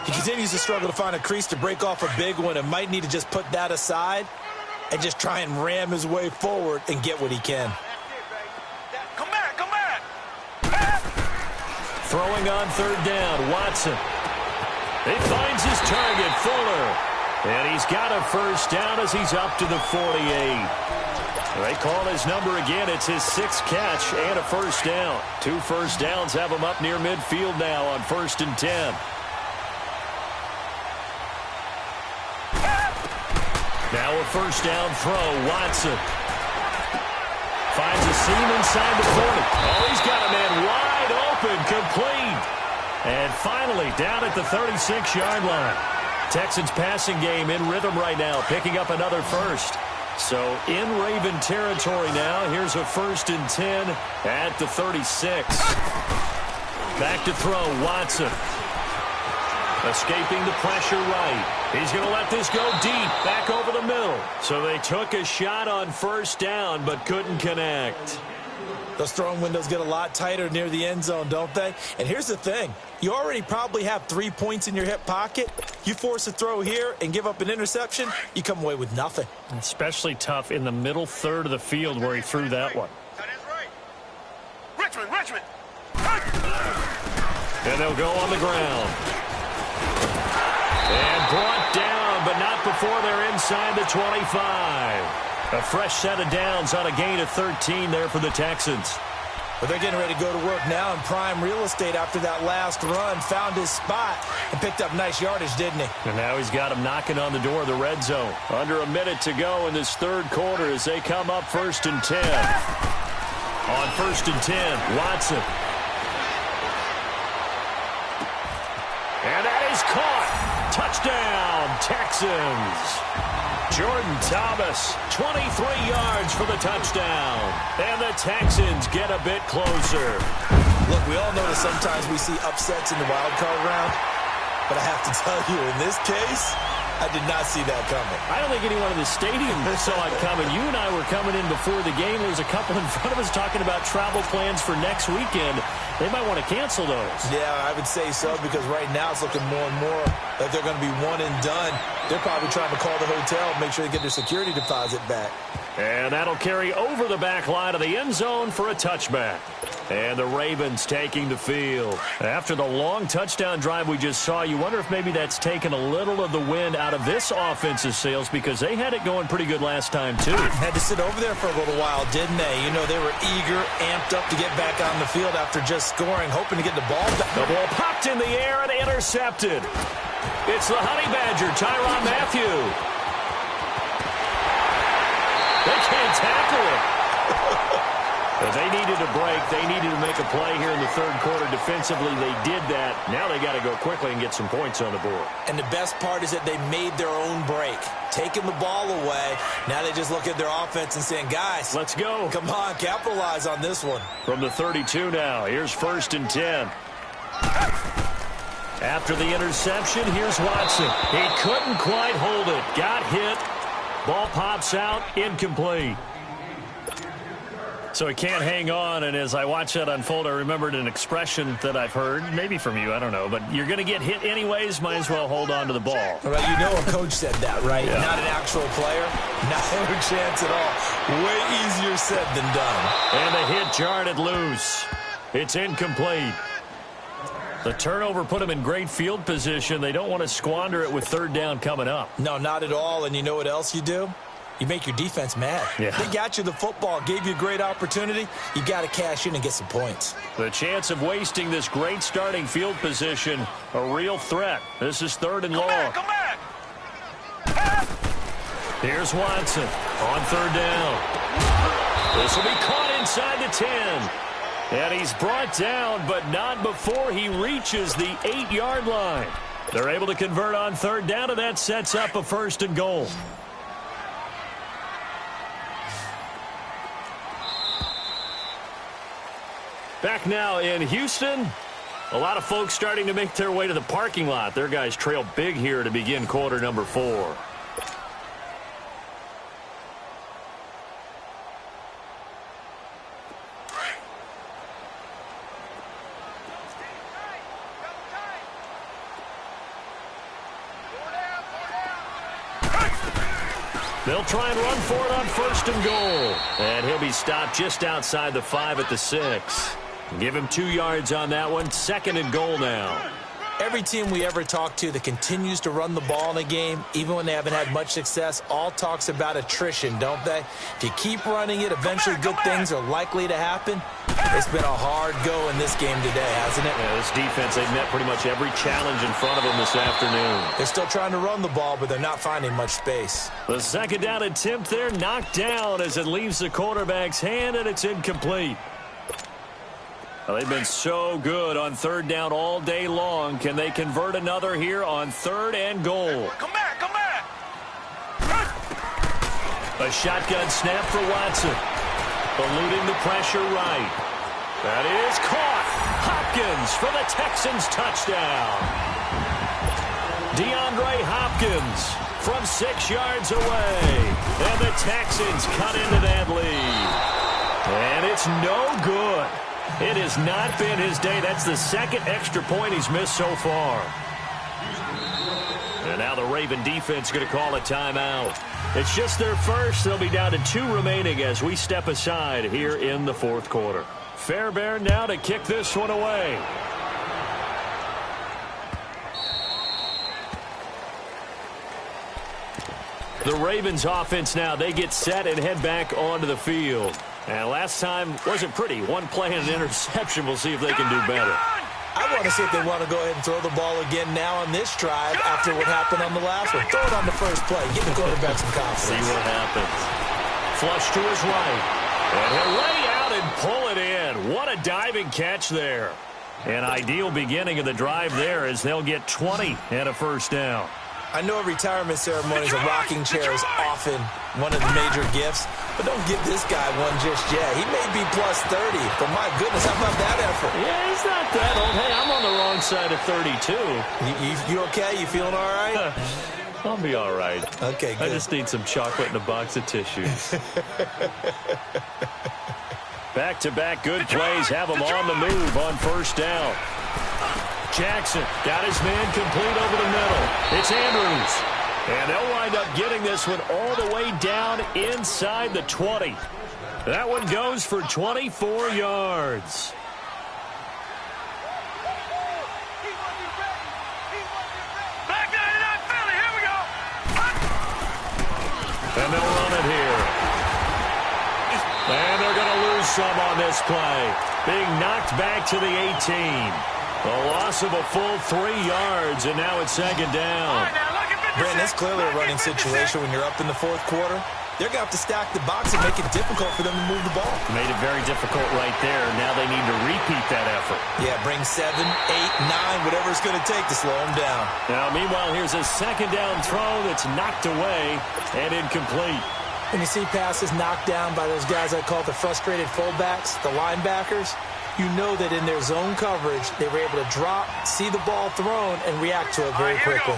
He continues to struggle to find a crease to break off a big one and might need to just put that aside and just try and ram his way forward and get what he can. Come back! Throwing on 3rd down, Watson. He finds his target, Fuller. And he's got a 1st down as he's up to the 48. They call his number again. It's his 6th catch and a 1st down. 2 1st downs have him up near midfield now on 1st and 10. Now a 1st down throw. Watson finds a seam inside the 40. Oh, he's got a man wide open, complete. And finally down at the 36-yard line. Texans passing game in rhythm right now, picking up another 1st. So in Raven territory now. Here's a 1st and 10 at the 36. Back to throw, Watson. Escaping the pressure right. He's going to let this go deep, back over the middle. So they took a shot on 1st down, but couldn't connect. Those throwing windows get a lot tighter near the end zone, don't they? And here's the thing. You already probably have 3 points in your hip pocket. You force a throw here and give up an interception, you come away with nothing. Especially tough in the middle 3rd of the field where he threw that one. Richmond! And they'll go on the ground. And brought down, but not before they're inside the 25. A fresh set of downs on a gain of 13 there for the Texans. But they're getting ready to go to work now in prime real estate after that last run. Found his spot and picked up nice yardage, didn't he? And now he's got him knocking on the door of the red zone. Under a minute to go in this 3rd quarter as they come up 1st and 10. On 1st and 10, Watson. And that is caught. Touchdown, Texans. Jordan Thomas, 23 yards for the touchdown. And the Texans get a bit closer. Look, we all know that sometimes we see upsets in the wild card round. But I have to tell you, in this case, I did not see that coming. I don't think anyone in the stadium saw it coming. You and I were coming in before the game. There was a couple in front of us talking about travel plans for next weekend. They might want to cancel those. Yeah, I would say so, because right now it's looking more and more If they're going to be one and done, they're probably trying to call the hotel and make sure they get their security deposit back. And that'll carry over the back line of the end zone for a touchback. And the Ravens taking the field. After the long touchdown drive we just saw, you wonder if maybe that's taken a little of the wind out of this offense's sails, because they had it going pretty good last time, too. Had to sit over there for a little while, didn't they? You know, they were eager, amped up to get back on the field after just scoring, hoping to get the ball back. The ball popped in the air and intercepted. It's the Honey Badger, Tyrann Mathieu. They can't tackle it. But they needed a break. They needed to make a play here in the third quarter. Defensively, they did that. Now they got to go quickly and get some points on the board. And the best part is that they made their own break. Taking the ball away. Now they just look at their offense and saying, guys, let's go. Come on, capitalize on this one. From the 32 now, here's 1st and 10. After the interception, here's Watson. He couldn't quite hold it. Got hit. Ball pops out, incomplete. So he can't hang on, and as I watch that unfold, I remembered an expression that I've heard, maybe from you, I don't know, but you're going to get hit anyways, might as well hold on to the ball. Right, you know a coach said that, right? Yeah. Not an actual player. Not a chance at all. Way easier said than done. And the hit jarred it loose. It's incomplete. The turnover put them in great field position. They don't want to squander it with 3rd down coming up. No, not at all. And you know what else you do? You make your defense mad. Yeah. They got you the football, gave you a great opportunity. You got to cash in and get some points. The chance of wasting this great starting field position, a real threat. This is 3rd and long. Come back! Here's Watson on 3rd down. This will be caught inside the 10. And he's brought down, but not before he reaches the 8-yard line. They're able to convert on 3rd down, and that sets up a 1st and goal. Back now in Houston. A lot of folks starting to make their way to the parking lot. Their guys trail big here to begin quarter number 4. They'll try and run for it on 1st and goal. And he'll be stopped just outside the 5 at the 6. Give him 2 yards on that one. 2nd and goal now. Every team we ever talk to that continues to run the ball in a game, even when they haven't had much success, all talks about attrition, don't they? If you keep running it, eventually good things are likely to happen. It's been a hard go in this game today, hasn't it? Yeah, this defense, they've met pretty much every challenge in front of them this afternoon. They're still trying to run the ball, but they're not finding much space. The 2nd down attempt there knocked down as it leaves the quarterback's hand, and it's incomplete. Well, they've been so good on 3rd down all day long. Can they convert another here on 3rd and goal? Come back! Come back! A shotgun snap for Watson. Eluding the pressure right. That is caught. Hopkins for the Texans touchdown. DeAndre Hopkins from 6 yards away. And the Texans cut into that lead. And it's no good. It has not been his day. That's the 2nd extra point he's missed so far. And now the Raven defense going to call a timeout. It's just their first. They'll be down to 2 remaining as we step aside here in the 4th quarter. Fairbairn now to kick this one away. The Ravens offense now, they get set and head back onto the field. And last time wasn't pretty. 1 play and an interception. We'll see if they can do better. I want to see if they want to go ahead and throw the ball again now on this drive after what happened on the last one. Throw it on the first play. Give the quarterback some confidence. See what happens. Flush to his right. And he'll lay out and pull it in. What a diving catch there. An ideal beginning of the drive there as they'll get 20 and a 1st down. I know retirement ceremonies, a rocking chair is often one of the major gifts, but don't give this guy one just yet. He may be plus 30, but my goodness, how about that effort? Yeah, he's not that old. Hey, I'm on the wrong side of 32. You okay? You feeling all right? I'll be all right. Okay, good. I just need some chocolate and a box of tissues. Back-to-back good plays have them on the move on 1st down. Jackson. Got his man complete over the middle. It's Andrews. And they'll wind up getting this one all the way down inside the 20. That one goes for 24 yards. Back 99 Philly, here we go. And they'll run it here. And they're going to lose some on this play. Being knocked back to the 18. A loss of a full 3 yards, and now it's second down. Brandon, it's clearly a running situation when you're up in the fourth quarter. They're going to have to stack the box and make it difficult for them to move the ball. Made it very difficult right there. Now they need to repeat that effort. Yeah, bring 7, 8, 9, whatever it's going to take to slow them down. Now, meanwhile, here's a second down throw that's knocked away and incomplete. When you see passes knocked down by those guys I call the frustrated fullbacks, the linebackers, you know that in their zone coverage, they were able to drop, see the ball thrown, and react to it very quickly.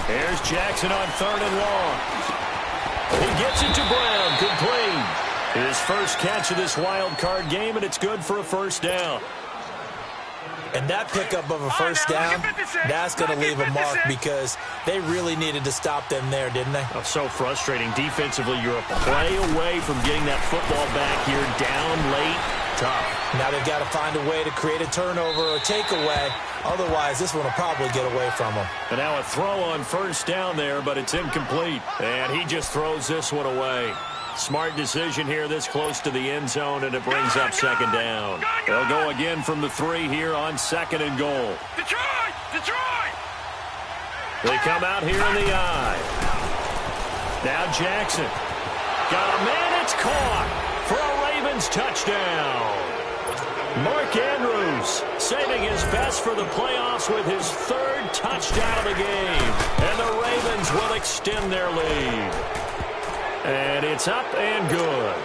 Here's Jackson on 3rd and long. He gets it to Brown, complete. His first catch of this wild card game, and it's good for a first down. And that pickup of a first down, that's going to leave a mark because they really needed to stop them there, didn't they? Oh, so frustrating. Defensively, you're a play away from getting that football back here, down late, tough. Now they've got to find a way to create a turnover or takeaway. Otherwise, this one will probably get away from them. And now a throw on first down there, but it's incomplete. And he just throws this one away. Smart decision here this close to the end zone, and it brings up second down. They'll go again from the 3 here on 2nd and goal. Detroit! Detroit! They come out here in the eye. Now Jackson. Got a man, it's caught for a Ravens touchdown. Mark Andrews saving his best for the playoffs with his 3rd touchdown of the game. And the Ravens will extend their lead. And it's up and good.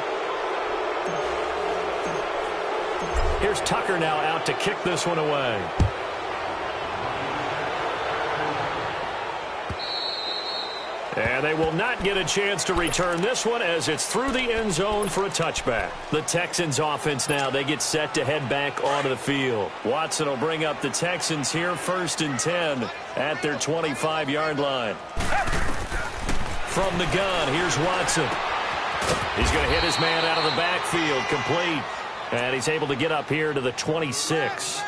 Here's Tucker now out to kick this one away. And they will not get a chance to return this one as it's through the end zone for a touchback. The Texans offense now, they get set to head back onto the field. Watson will bring up the Texans here 1st and 10 at their 25-yard line. From the gun, here's Watson. He's going to hit his man out of the backfield, complete. And he's able to get up here to the 26.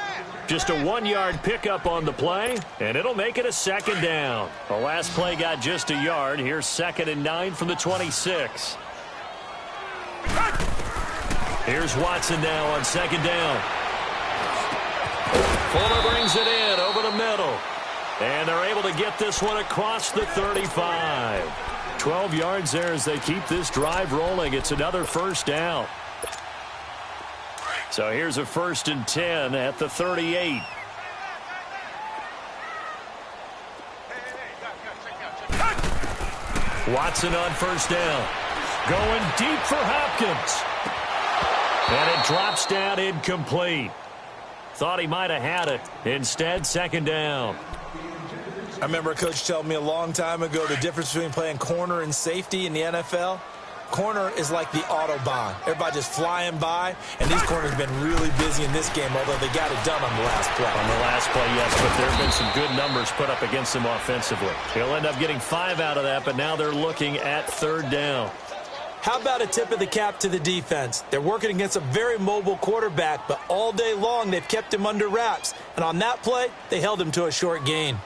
Just a 1-yard pickup on the play, and it'll make it a second down. The last play got just a yard. Here's 2nd and 9 from the 26. Here's Watson now on 2nd down. Fuller brings it in over the middle. And they're able to get this one across the 35. 12 yards there as they keep this drive rolling. It's another first down. So here's a 1st and 10 at the 38. Watson on first down. Going deep for Hopkins. And it drops down incomplete. Thought he might have had it. Instead, second down. I remember a coach telling me a long time ago the difference between playing corner and safety in the NFL. Corner is like the Autobahn. Everybody just flying by, and these corners have been really busy in this game, although they got it done on the last play. On the last play, yes, but there have been some good numbers put up against them offensively. He'll end up getting 5 out of that, but now they're looking at 3rd down. How about a tip of the cap to the defense? They're working against a very mobile quarterback, but all day long they've kept him under wraps. And on that play, they held him to a short gain.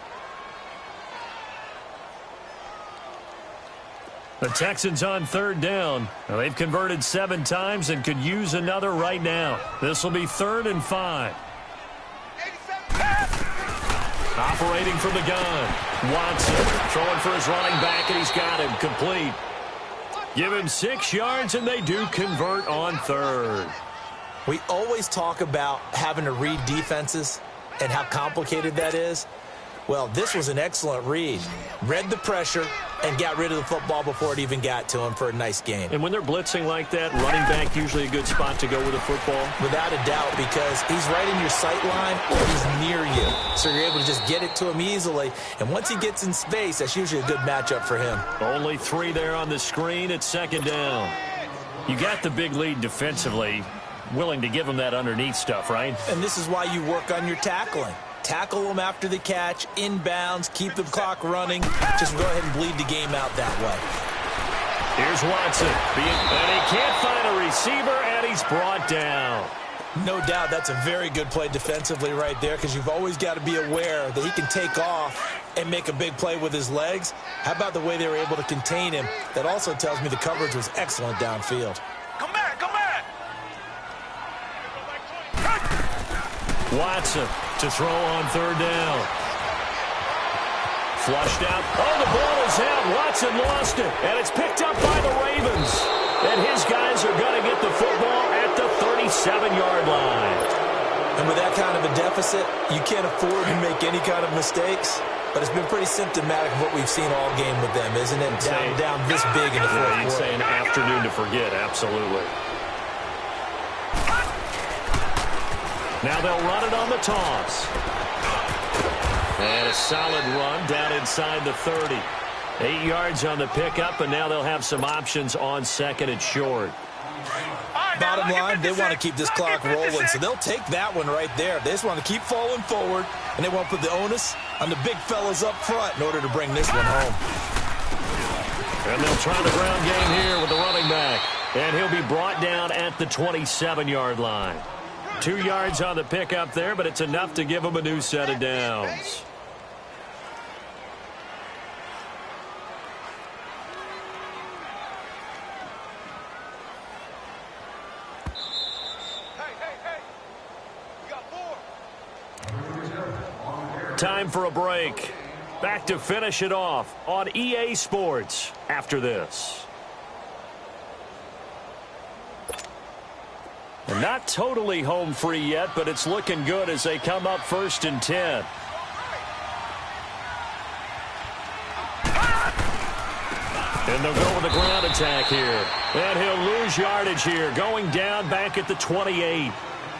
The Texans on 3rd down. Now, they've converted 7 times and could use another right now. This will be 3rd and 5. Operating from the gun. Watson throwing for his running back, and he's got him complete. Give him 6 yards, and they do convert on 3rd. We always talk about having to read defenses and how complicated that is. Well, this was an excellent read. Read the pressure and got rid of the football before it even got to him for a nice gain. And when they're blitzing like that, running back usually a good spot to go with a football? Without a doubt, because he's right in your sight line or he's near you. So you're able to just get it to him easily. And once he gets in space, that's usually a good matchup for him. Only 3 there on the screen at second down. You got the big lead defensively. Willing to give him that underneath stuff, right? And this is why you work on your tackling. Tackle them after the catch, inbounds, keep the clock running. Just go ahead and bleed the game out that way. Here's Watson. And he can't find a receiver, and he's brought down. No doubt that's a very good play defensively right there, because you've always got to be aware that he can take off and make a big play with his legs. How about the way they were able to contain him? That also tells me the coverage was excellent downfield. Come back, come back. Watson to throw on third down. Flushed out. Oh, the ball is out. Watson lost it. And it's picked up by the Ravens. And his guys are going to get the football at the 37-yard line. And with that kind of a deficit, you can't afford to make any kind of mistakes. But it's been pretty symptomatic of what we've seen all game with them, isn't it? Down this big in the fourth quarter. You'd say an afternoon to forget, absolutely. Now they'll run it on the toss. And a solid run down inside the 30. 8 yards on the pickup, and now they'll have some options on second and short. Bottom line, they want to keep this clock rolling, so they'll take that one right there. They just want to keep falling forward, and they want to put the onus on the big fellas up front in order to bring this one home. And they'll try the ground game here with the running back. And he'll be brought down at the 27-yard line. 2 yards on the pickup there, but it's enough to give him a new set of downs. Time for a break. Back to finish it off on EA Sports after this. And not totally home free yet, but it's looking good as they come up 1st and 10. And they'll go with a ground attack here. And he'll lose yardage here, going down back at the 28.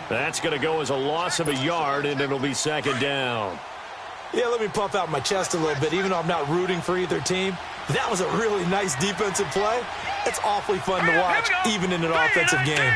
That's going to go as a loss of a yard, and it'll be second down. Yeah, let me puff out my chest a little bit, even though I'm not rooting for either team. That was a really nice defensive play. It's awfully fun to watch, even in an offensive game.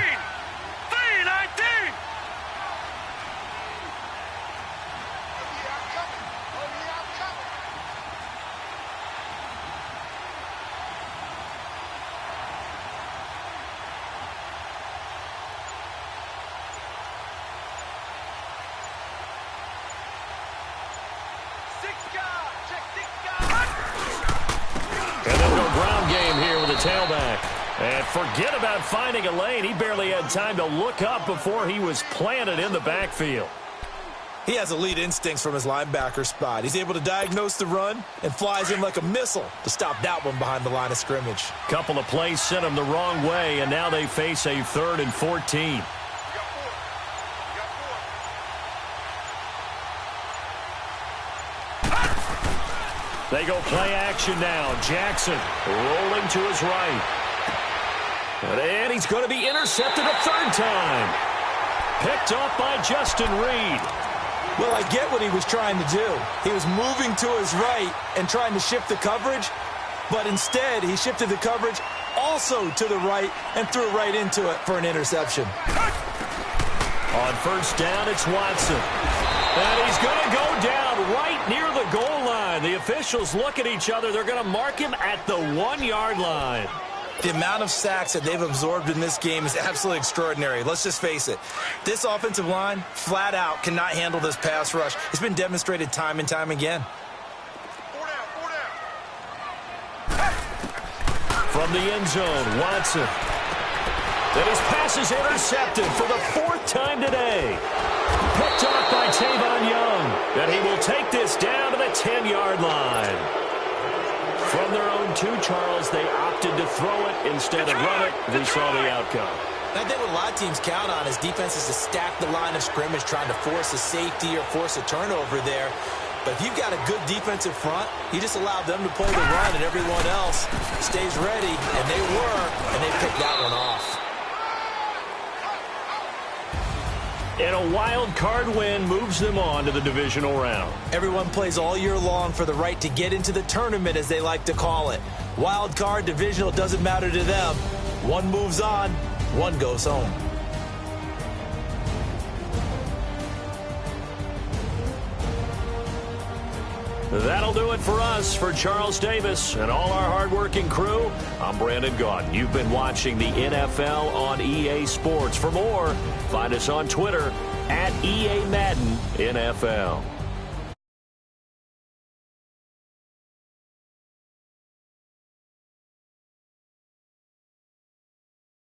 Tailback. And forget about finding a lane. He barely had time to look up before he was planted in the backfield. He has elite instincts from his linebacker spot. He's able to diagnose the run and flies in like a missile to stop that one behind the line of scrimmage. Couple of plays sent him the wrong way, and now they face a 3rd and 14. They go play action now. Jackson rolling to his right. And he's going to be intercepted a 3rd time. Picked off by Justin Reed. Well, I get what he was trying to do. He was moving to his right and trying to shift the coverage, but instead he shifted the coverage also to the right and threw right into it for an interception. On 1st down, it's Watson. And he's going to go down right near the goal line. The officials look at each other. They're going to mark him at the 1-yard line. The amount of sacks that they've absorbed in this game is absolutely extraordinary. Let's just face it. This offensive line, flat out, cannot handle this pass rush. It's been demonstrated time and time again. From the end zone, Watson. And his pass is intercepted for the 4th time today. Picked off by Tavon Young. And he will take this down to the 10-yard line. From their own 2, Charles, they opted to throw it instead of run it. We saw the outcome. I think what a lot of teams count on is defenses to stack the line of scrimmage, trying to force a safety or force a turnover there. But if you've got a good defensive front, you just allow them to pull the run and everyone else stays ready, and they picked that one off. And a wild card win moves them on to the divisional round. Everyone plays all year long for the right to get into the tournament, as they like to call it. Wild card, divisional, doesn't matter to them. One moves on, one goes home. That'll do it for us. For Charles Davis and all our hardworking crew, I'm Brandon Gaudin. You've been watching the NFL on EA Sports. For more, find us on Twitter @EA Madden NFL.